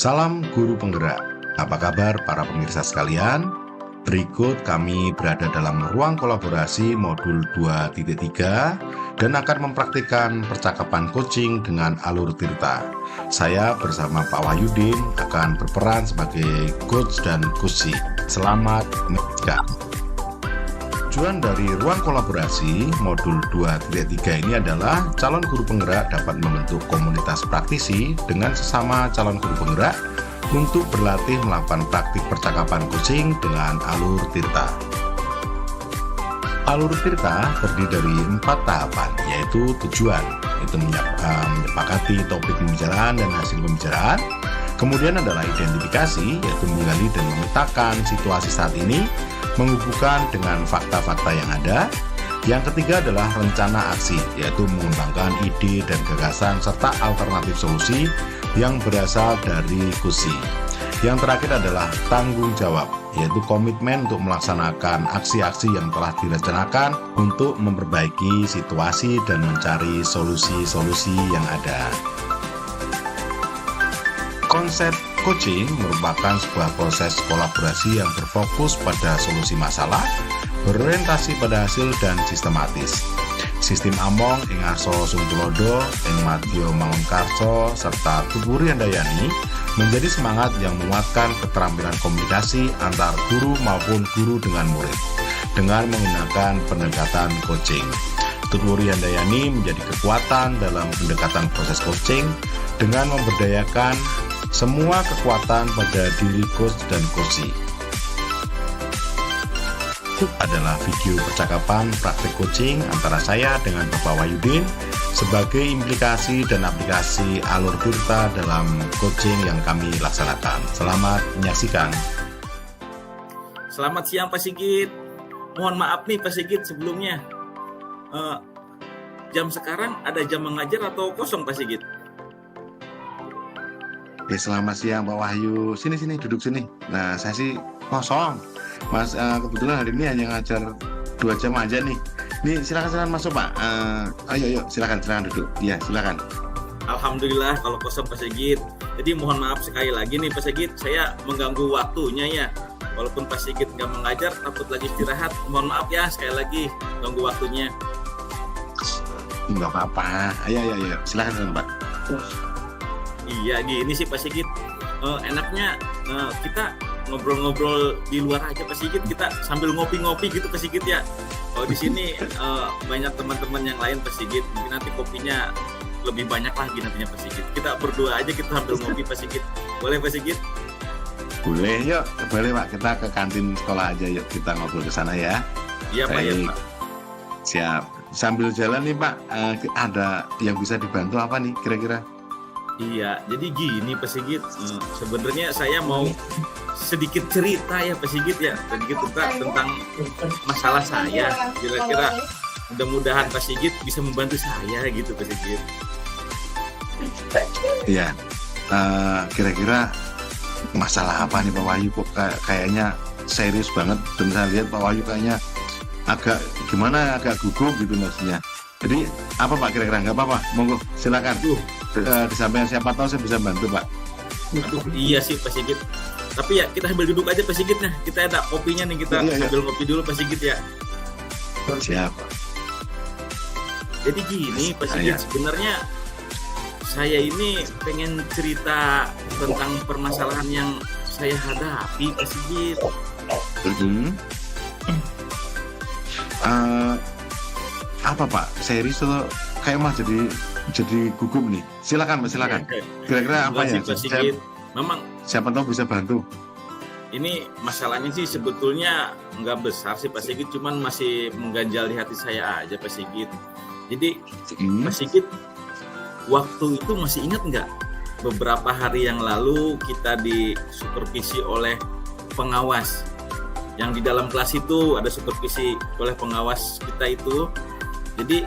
Salam guru penggerak. Apa kabar para pemirsa sekalian? Berikut kami berada dalam ruang kolaborasi modul 2.3 dan akan mempraktikkan percakapan coaching dengan Alur Tirta. Saya bersama Pak Wahyudin akan berperan sebagai coach dan coachee. Selamat menyaksikan. Tujuan dari ruang kolaborasi modul 2.3 ini adalah calon guru penggerak dapat membentuk komunitas praktisi dengan sesama calon guru penggerak untuk berlatih melakukan praktik percakapan coaching dengan Alur Tirta. Alur Tirta terdiri dari 4 tahapan, yaitu tujuan, itu menyepakati topik pembicaraan dan hasil pembicaraan. Kemudian adalah identifikasi, yaitu menggali dan memetakan situasi saat ini, menghubungkan dengan fakta-fakta yang ada. Yang ketiga adalah rencana aksi, yaitu mengembangkan ide dan gagasan serta alternatif solusi yang berasal dari coaching. Yang terakhir adalah tanggung jawab, yaitu komitmen untuk melaksanakan aksi-aksi yang telah direncanakan untuk memperbaiki situasi dan mencari solusi-solusi yang ada. Konsep coaching merupakan sebuah proses kolaborasi yang berfokus pada solusi masalah, berorientasi pada hasil dan sistematis. Sistem Among ing Arso Sungtulodo, ing Madya Mangunkarso, serta Tuburi Handayani menjadi semangat yang menguatkan keterampilan komunikasi antar guru maupun guru dengan murid dengan menggunakan pendekatan coaching. Tuburi Handayani menjadi kekuatan dalam pendekatan proses coaching dengan memberdayakan semua kekuatan pada diri coach dan coachee. Itu adalah video percakapan praktik coaching antara saya dengan Bapak Wahyudin sebagai implikasi dan aplikasi Alur Tirta dalam coaching yang kami laksanakan. Selamat menyaksikan. Selamat siang Pak Sigit. Mohon maaf nih Pak Sigit sebelumnya. Jam sekarang ada jam mengajar atau kosong Pak Sigit? Oke, selamat siang Pak Wahyu. Sini duduk sini. Nah, saya sih kosong. Mas, kebetulan hari ini hanya ngajar 2 jam aja nih. Nih, silakan masuk Pak. Ayo, silakan duduk. Iya, silakan. Alhamdulillah kalau kosong Pak Sigit. Jadi mohon maaf sekali lagi nih Pak Sigit, saya mengganggu waktunya ya. Walaupun Pak Sigit nggak mengajar, takut lagi istirahat. Mohon maaf ya sekali lagi ganggu waktunya. Nggak apa-apa. Ayo, silakan Pak. Iya, gini sih Pak Sigit. Enaknya kita ngobrol-ngobrol di luar aja Pak Sigit, kita sambil ngopi-ngopi gitu Pak Sigit ya. Kalau di sini banyak teman-teman yang lain Pak Sigit, mungkin nanti kopinya lebih banyak lagi nantinya Pak Sigit. Kita berdua aja kita sambil ngopi Pak Sigit. Boleh Pak Sigit? Boleh, yuk. Boleh Pak, kita ke kantin sekolah aja yuk, kita ngobrol ke sana ya. Iya Pak, ya Pak. Siap. Sambil jalan nih Pak, ada yang bisa dibantu apa nih kira-kira? Iya, jadi gini Pak Sigit, sebenarnya saya mau sedikit cerita ya Pak Sigit ya, sedikit tentang masalah saya. Kira-kira mudah-mudahan Pak Sigit bisa membantu saya gitu Pak Sigit. Iya, kira-kira masalah apa nih Pak Wahyu? Kok kayaknya serius banget, dan saya lihat Pak Wahyu kayaknya agak gugup gitu maksudnya. Jadi apa Pak kira-kira? Nggak apa-apa, monggo silakan. Disampaikan siapa tahu saya bisa bantu Pak. Iya sih Pak Sigit. Tapi ya kita sambil duduk aja Pak Sigit nah. Kita ada kopinya nih, kita sambil ngopi dulu Pak Sigit ya. Siap. Jadi gini Pak Sigit, sebenarnya saya ini pengen cerita tentang permasalahan yang saya hadapi Pak Sigit. Apa Pak? Serius atau kayak mah jadi gugup nih? Silakan Pak, silakan. Kira-kira apa ya? Pak Sigit. Memang siapa tahu bisa bantu. Ini masalahnya sih sebetulnya nggak besar sih Pak Sigit, cuman masih mengganjal di hati saya aja Pak Sigit. Jadi Pak Sigit, waktu itu masih ingat nggak? Beberapa hari yang lalu kita disupervisi oleh pengawas. Yang di dalam kelas itu ada supervisi oleh pengawas kita itu. Jadi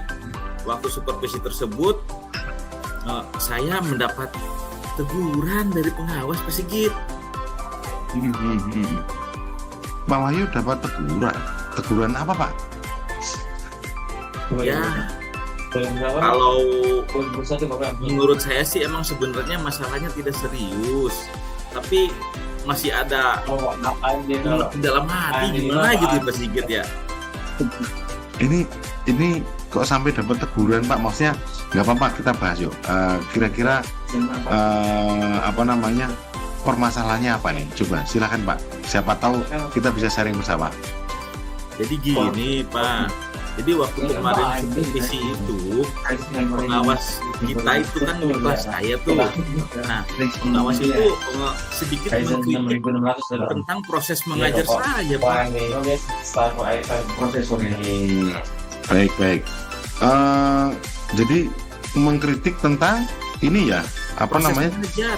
waktu supervisi tersebut saya mendapat teguran dari pengawas Pak Sigit. Pak Wahyu dapat teguran apa Pak? Ya Kalau menurut saya sih emang sebenarnya masalahnya tidak serius, tapi masih ada dalam hati gimana gitu Pak Sigit ya. Ini kok sampai dapat teguran Pak? Maksudnya nggak apa-apa kita bahas yuk. Kira-kira apa namanya permasalahannya apa nih? Coba silakan Pak. Siapa tahu kita bisa sharing bersama. Jadi gini Pak, jadi waktu kemarin kompetisi itu pengawas kita itu kan di kelas saya tuh. Nah, pengawas itu sedikit mengkritik tentang proses mengajar saya Pak. Baik. Jadi mengkritik tentang ini ya, apa Proses namanya? mengajar.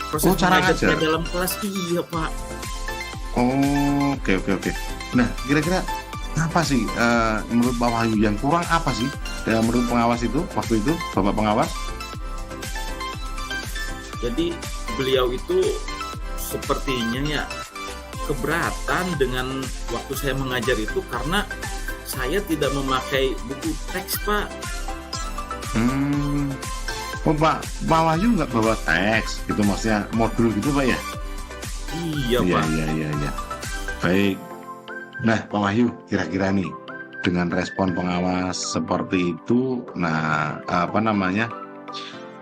Proses cara mengajar ngajar. dalam kelas iya Pak. Oh, oke. Nah, kira-kira apa sih menurut Pak Wahyu yang kurang apa sih menurut pengawas itu waktu itu, Bapak pengawas? Jadi beliau itu sepertinya ya keberatan dengan waktu saya mengajar itu karena saya tidak memakai buku teks Pak. Oh Pak Wahyu nggak bawa teks gitu, maksudnya modul gitu Pak ya? Iya Pak. Iya. Baik. Nah Pak Wahyu, kira-kira nih dengan respon pengawas seperti itu, nah apa namanya?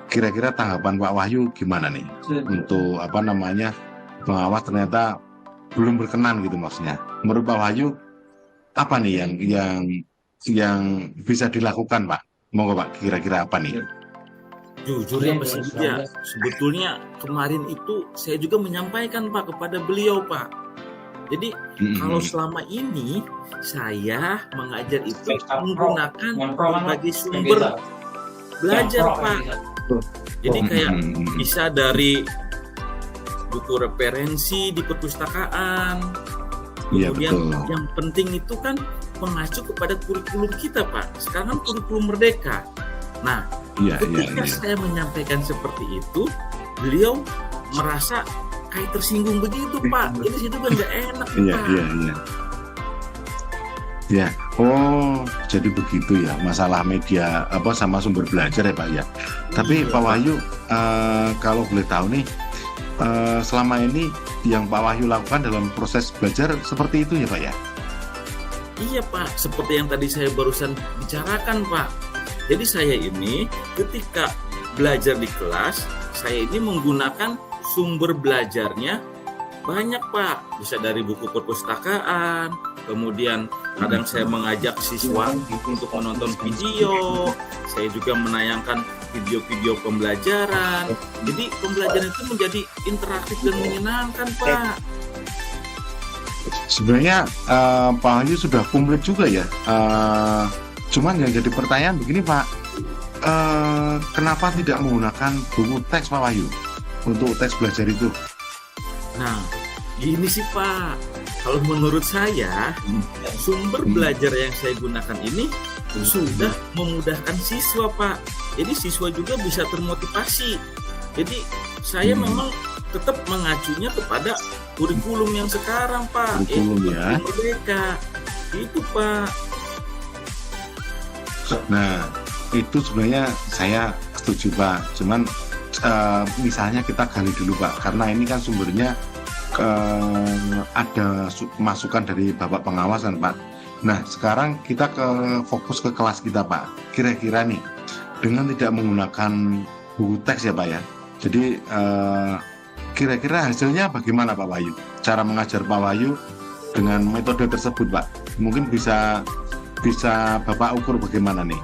Kira-kira tanggapan Pak Wahyu gimana nih untuk apa namanya pengawas ternyata belum berkenan gitu maksudnya? Menurut Pak Wahyu apa nih yang bisa dilakukan Pak? Monggo Pak, kira-kira apa nih? Jujur ya Pak Sigit ya, sebetulnya kemarin itu saya juga menyampaikan Pak kepada beliau Pak. Jadi kalau selama ini saya mengajar itu menggunakan berbagai sumber belajar Pak. Jadi kayak bisa dari buku referensi di perpustakaan. Kemudian yang penting itu kan mengacu kepada kurikulum kita Pak. Sekarang kan kurikulum Merdeka. Nah, ketika saya menyampaikan seperti itu, beliau merasa kayak tersinggung begitu Pak. Jadi saya juga nggak enak Pak. Iya. Oh, jadi begitu ya masalah media apa sama sumber belajar ya Pak ya. Tapi Pak Wahyu, kalau boleh tahu nih, selama ini yang Pak Wahyu lakukan dalam proses belajar seperti itu ya Pak ya? Iya Pak, seperti yang tadi saya barusan bicarakan Pak. Jadi saya ini ketika belajar di kelas, saya ini menggunakan sumber belajarnya banyak Pak. Bisa dari buku perpustakaan, kemudian kadang saya mengajak siswa untuk menonton video, saya juga menayangkan video-video pembelajaran. Jadi pembelajaran itu menjadi interaktif dan menyenangkan Pak. Sebenarnya Pak Wahyu sudah komplit juga ya. Cuman yang jadi pertanyaan begini Pak, kenapa tidak menggunakan buku teks Pak Wahyu untuk teks belajar itu? Nah, gini sih Pak, kalau menurut saya sumber belajar yang saya gunakan ini sudah memudahkan siswa Pak. Jadi siswa juga bisa termotivasi. Jadi saya memang tetap mengacunya kepada kurikulum yang sekarang Pak, kurikulum ya. Merdeka. Itu Pak. Nah, itu sebenarnya saya setuju Pak. Cuman misalnya kita gali dulu Pak, karena ini kan sumbernya ada masukan dari Bapak pengawas kan Pak. Nah, sekarang kita fokus ke kelas kita Pak. Kira-kira nih, dengan tidak menggunakan buku teks ya Pak ya. Jadi kira-kira hasilnya bagaimana Pak Wahyu? Cara mengajar Pak Wahyu dengan metode tersebut Pak. Mungkin bisa Bapak ukur bagaimana nih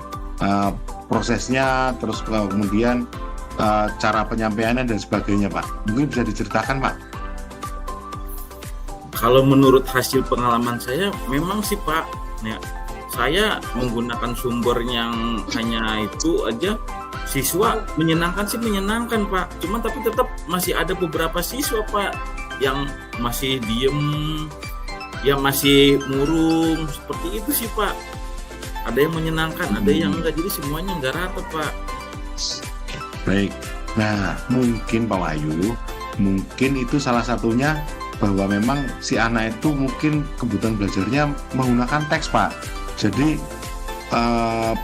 prosesnya, terus kemudian cara penyampaiannya dan sebagainya Pak. Mungkin bisa diceritakan Pak. Kalau menurut hasil pengalaman saya memang sih Pak, ya, saya menggunakan sumber yang hanya itu aja, siswa menyenangkan Pak. Cuman tapi tetap masih ada beberapa siswa Pak yang masih diem, ya masih murung, seperti itu sih Pak. Ada yang menyenangkan, ada yang enggak, jadi semuanya enggak rata Pak. Baik, nah mungkin Pak Wahyu, mungkin itu salah satunya bahwa memang si anak itu mungkin kebutuhan belajarnya menggunakan teks Pak. Jadi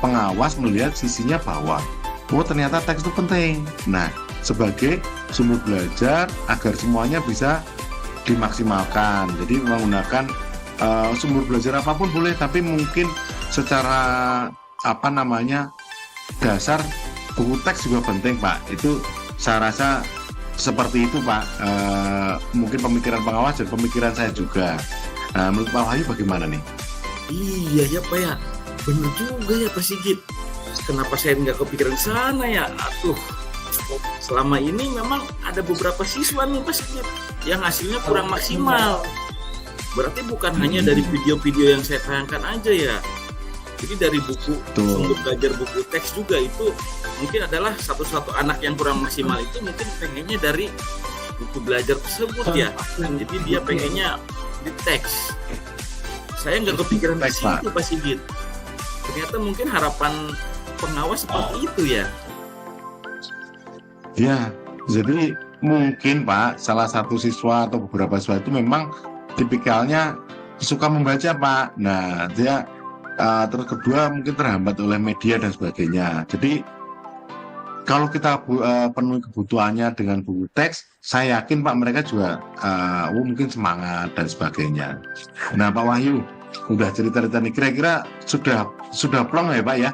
pengawas melihat sisinya bahwa ternyata teks itu penting. Nah, sebagai sumber belajar agar semuanya bisa dimaksimalkan. Jadi menggunakan sumber belajar apapun boleh, tapi mungkin secara dasar buku teks juga penting, Pak. Itu saya rasa seperti itu, Pak. Mungkin pemikiran pengawas dan pemikiran saya juga. Nah, menurut Pak Wahyu bagaimana nih? Iya ya Pak ya, bener juga ya Pak Sigit. Kenapa saya nggak kepikiran sana ya? Aduh, selama ini memang ada beberapa siswa nih Pak Sigit yang hasilnya kurang maksimal. Berarti bukan hanya dari video-video yang saya tayangkan aja ya. Jadi dari buku, sumber belajar buku teks juga itu mungkin adalah satu-satu anak yang kurang maksimal itu mungkin pengennya dari buku belajar tersebut ya. Jadi dia pengennya di teks. Saya nggak kepikiran ke situ Pak Sigit. Ternyata mungkin harapan pengawas seperti itu ya. Ya, jadi mungkin Pak, salah satu siswa atau beberapa siswa itu memang tipikalnya suka membaca Pak. Nah, dia terus kedua mungkin terhambat oleh media dan sebagainya. Jadi kalau kita penuhi kebutuhannya dengan buku teks, saya yakin Pak mereka juga mungkin semangat dan sebagainya. Nah Pak Wahyu, udah cerita-cerita nih, kira-kira sudah plong ya Pak ya?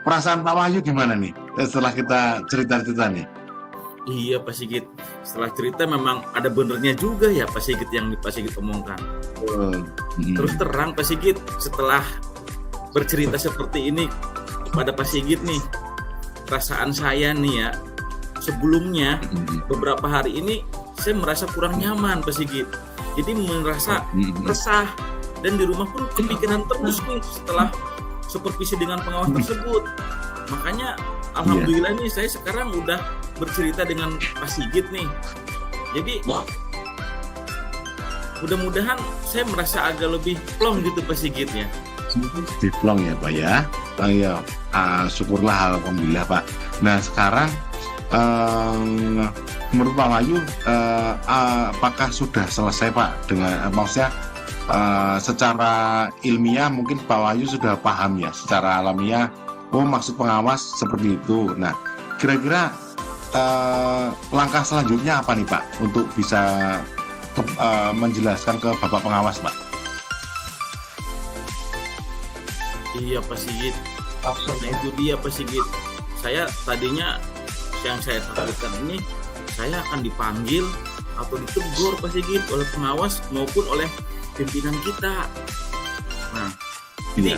Perasaan Pak Wahyu gimana nih setelah kita cerita-cerita nih? Iya Pak Sigit, setelah cerita memang ada benernya juga ya Pak Sigit yang Pak Sigit omongkan. Terus terang Pak Sigit, setelah bercerita seperti ini kepada Pak Sigit nih, perasaan saya nih ya, sebelumnya beberapa hari ini saya merasa kurang nyaman Pak Sigit. Jadi merasa resah dan di rumah pun kepikiran terus nih setelah supervisi dengan pengawas tersebut. Makanya alhamdulillah nih saya sekarang udah bercerita dengan Pak Sigit nih. Jadi mudah-mudahan saya merasa agak lebih plong gitu Pak Sigit ya. Di plong ya Pak ya. Ya, syukurlah alhamdulillah Pak. Nah sekarang menurut Pak Wahyu apakah sudah selesai Pak dengan maksudnya secara ilmiah mungkin Pak Wahyu sudah paham ya secara alamiah maksud pengawas seperti itu. Nah kira-kira langkah selanjutnya apa nih Pak untuk bisa menjelaskan ke Bapak pengawas Pak? Iya Pak Sigit, nah itu dia Pak Sigit. Saya tadinya yang saya takutkan ini saya akan dipanggil atau ditegur Pak Sigit oleh pengawas maupun oleh pimpinan kita. Nah, ini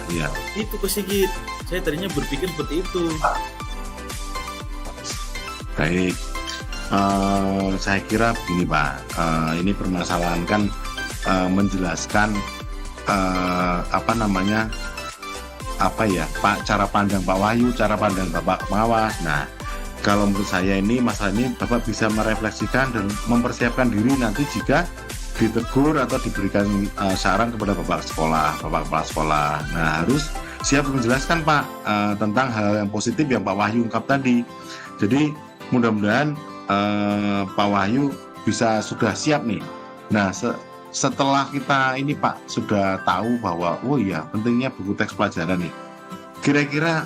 itu Pak Sigit. Saya tadinya berpikir seperti itu. Baik, saya kira begini Pak, ini permasalahan kan menjelaskan Pak, cara pandang Pak Wahyu, cara pandang Bapak pengawas. Nah, kalau menurut saya ini masalah ini Bapak bisa merefleksikan dan mempersiapkan diri nanti jika ditegur atau diberikan saran kepada Bapak sekolah, Bapak kepala sekolah. Nah, harus siap menjelaskan Pak tentang hal yang positif yang Pak Wahyu ungkap tadi. Jadi mudah-mudahan Pak Wahyu sudah siap nih. Nah, setelah kita ini Pak sudah tahu bahwa pentingnya buku teks pelajaran nih. Kira-kira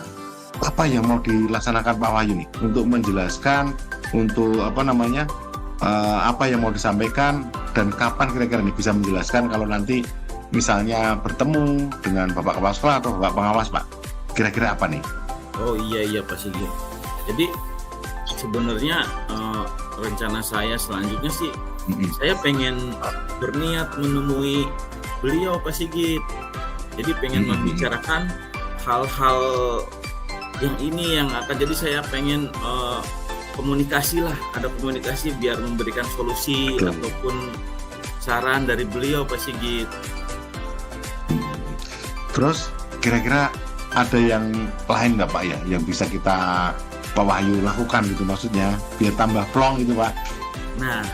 apa yang mau dilaksanakan Pak Wahyu nih untuk menjelaskan untuk apa yang mau disampaikan dan kapan kira-kira nih bisa menjelaskan kalau nanti misalnya bertemu dengan Bapak kepala sekolah atau Bapak pengawas Pak. Kira-kira apa nih? Oh iya Pak Sigit. Jadi sebenarnya rencana saya selanjutnya sih saya pengen berniat menemui beliau Pak Sigit. Jadi pengen membicarakan hal-hal yang ini yang akan jadi saya pengen komunikasi lah, ada komunikasi biar memberikan solusi ataupun saran dari beliau Pak Sigit. Terus kira-kira ada yang lain nggak Pak ya yang bisa kita Pak Wahyu lakukan gitu maksudnya biar tambah plong gitu Pak? Nah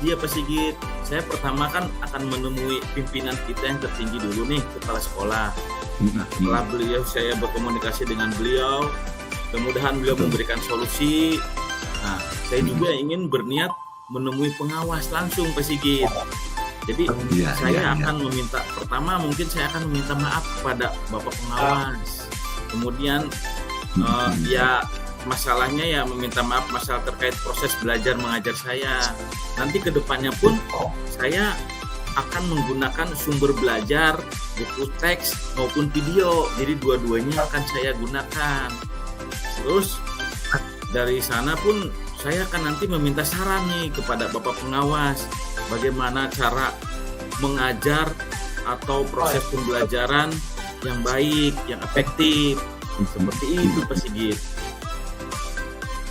dia Pak Sigit, saya pertama kan akan menemui pimpinan kita yang tertinggi dulu nih, kepala sekolah. Nah, setelah saya berkomunikasi dengan beliau, mudah-mudahan beliau memberikan solusi. Nah, saya juga ingin berniat menemui pengawas langsung Pak Sigit. Jadi Iya, saya iya, iya. akan meminta, pertama mungkin saya akan meminta maaf kepada Bapak pengawas. Kemudian ya masalahnya ya meminta maaf masalah terkait proses belajar mengajar saya. Nanti kedepannya pun saya akan menggunakan sumber belajar, buku teks maupun video. Jadi dua-duanya akan saya gunakan. Terus dari sana pun saya akan nanti meminta saran nih kepada Bapak pengawas, bagaimana cara mengajar atau proses pembelajaran yang baik, yang efektif. Seperti itu Pak Sigit.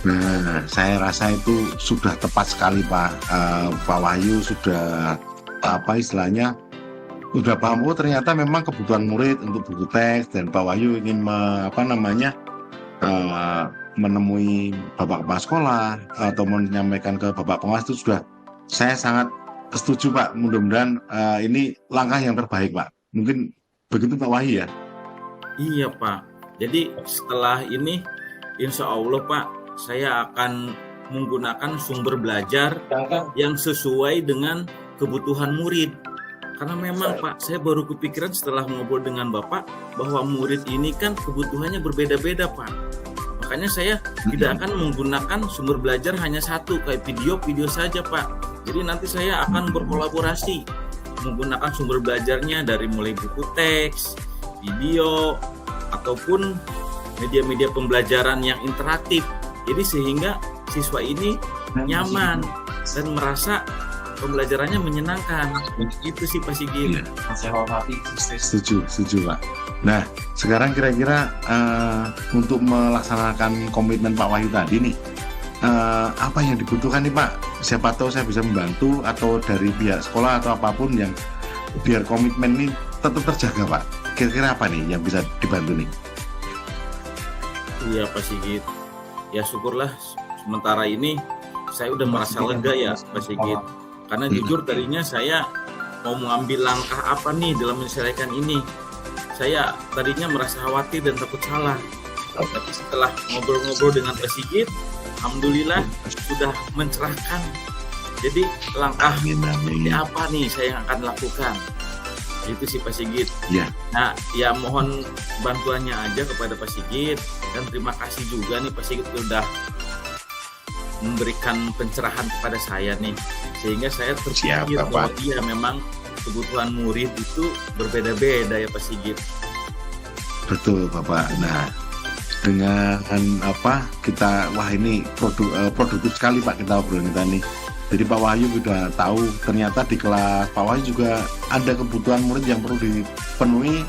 Nah, saya rasa itu sudah tepat sekali Pak Wahyu sudah apa istilahnya udah paham. Oh ternyata memang kebutuhan murid untuk buku teks, dan Pak Wahyu ingin menemui Bapak Kepala Sekolah atau menyampaikan ke Bapak Pengawas, itu sudah saya sangat setuju Pak. Mudah-mudahan ini langkah yang terbaik Pak. Mungkin begitu Pak Wahyu ya. Iya Pak. Jadi setelah ini insya Allah Pak, saya akan menggunakan sumber belajar yang sesuai dengan kebutuhan murid. Karena memang Pak, saya baru kepikiran setelah ngobrol dengan Bapak bahwa murid ini kan kebutuhannya berbeda-beda Pak. Makanya saya tidak akan menggunakan sumber belajar hanya satu, kayak video saja Pak. Jadi nanti saya akan berkolaborasi menggunakan sumber belajarnya dari mulai buku teks, video, ataupun media-media pembelajaran yang interaktif. Jadi sehingga siswa ini nyaman dan merasa pembelajarannya menyenangkan. Itu sih Pak Sigit. Setuju Pak. Nah sekarang kira-kira untuk melaksanakan komitmen Pak Wahyu tadi nih, apa yang dibutuhkan nih Pak? Siapa tahu saya bisa membantu, atau dari pihak sekolah atau apapun yang biar komitmen ini tetap terjaga Pak. Kira-kira apa nih yang bisa dibantu nih? Iya Pak Sigit. Ya syukurlah sementara ini saya udah merasa lega ya Pak Sigit. Karena jujur tadinya saya mau mengambil langkah apa nih dalam menyelesaikan ini. Saya tadinya merasa khawatir dan takut salah. Tapi setelah ngobrol-ngobrol dengan Pak Sigit, alhamdulillah sudah mencerahkan. Jadi langkah seperti apa nih saya yang akan lakukan. Itu sih Pak Sigit. Ya. Nah, ya mohon bantuannya aja kepada Pak Sigit, dan terima kasih juga nih Pak Sigit sudah memberikan pencerahan kepada saya nih, sehingga saya terpikir bahwa iya memang kebutuhan murid itu berbeda-beda ya Pak Sigit. Betul Bapak. Nah dengan apa kita, wah ini produktif sekali Pak kita obrolan kita nih. Jadi Pak Wahyu sudah tahu ternyata di kelas Pak Wahyu juga ada kebutuhan murid yang perlu dipenuhi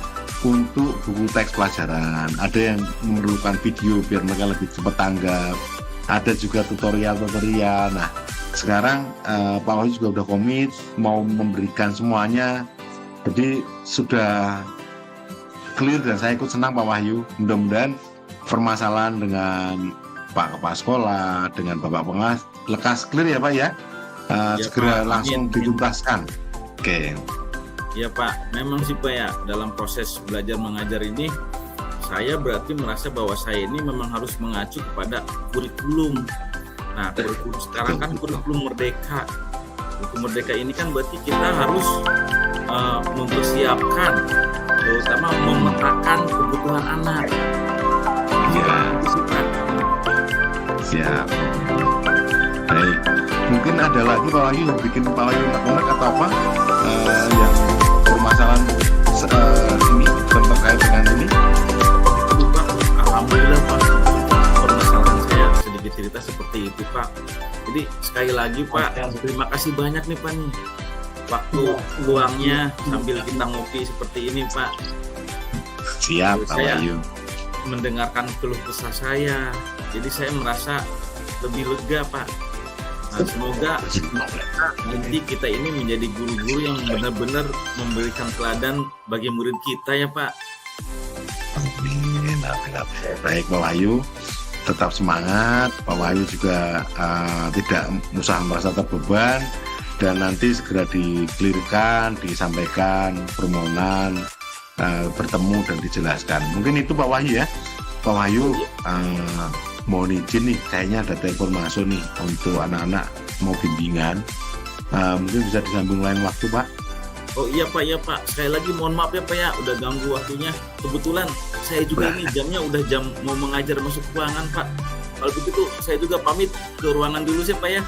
untuk buku teks pelajaran. Ada yang memerlukan video biar mereka lebih cepat tanggap. Ada juga tutorial. Nah sekarang Pak Wahyu juga udah komit mau memberikan semuanya. Jadi sudah clear dan saya ikut senang Pak Wahyu. Mudah-mudahan permasalahan dengan Pak Kepala Sekolah, dengan Bapak Pengawas lekas clear ya Pak ya. Segera Pak, langsung dituntaskan. Oke. Ya Pak, memang sih Pak ya, dalam proses belajar mengajar ini saya berarti merasa bahwa saya ini memang harus mengacu kepada kurikulum. Nah, kurikulum sekarang kan kurikulum merdeka. Kurikulum merdeka ini kan berarti kita harus mempersiapkan, terutama memetakan kebutuhan anak. Iya. Siap. Baik. Mungkin ada lagi Pak Wahyu yang bikin Pak Wahyu unek atau apa yang permasalahan ini terkait dengan ini? Pak, alhamdulillah Pak, permasalahan saya sedikit cerita seperti itu Pak. Jadi sekali lagi Pak, terima kasih banyak nih Pak nih, waktu luangnya sambil kita ngopi seperti ini Pak. Siap Pak Wahyu. Mendengarkan keluh kesah saya, jadi saya merasa lebih lega Pak. Nah, semoga nanti kita ini menjadi guru-guru yang benar-benar memberikan teladan bagi murid kita ya Pak. Amin. Baik Pak Wahyu, tetap semangat. Pak Wahyu juga tidak usah merasa terbeban, dan nanti segera dikelirkan, disampaikan permohonan, bertemu dan dijelaskan. Mungkin itu Pak Wahyu ya. Pak Wahyu mohon izin nih, kayaknya ada telepon masuk nih untuk anak-anak mau bimbingan. Mungkin bisa disambung lain waktu, Pak. Oh iya Pak. Sekali lagi mohon maaf ya Pak ya, udah ganggu waktunya. Kebetulan saya juga ini jamnya udah jam mau mengajar masuk ruangan Pak. Kalau begitu saya juga pamit ke ruangan dulu sih Pak ya.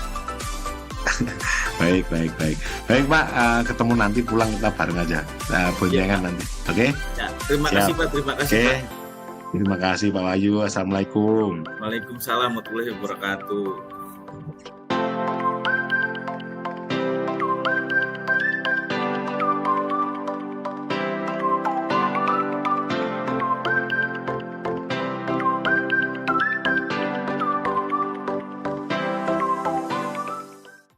Baik Pak, ketemu nanti pulang kita bareng aja. Boncengan nanti. Oke? Ya, terima kasih Pak, terima kasih Pak. Terima kasih Pak Wahyu. Assalamualaikum. Waalaikumsalam warahmatullahi wabarakatuh.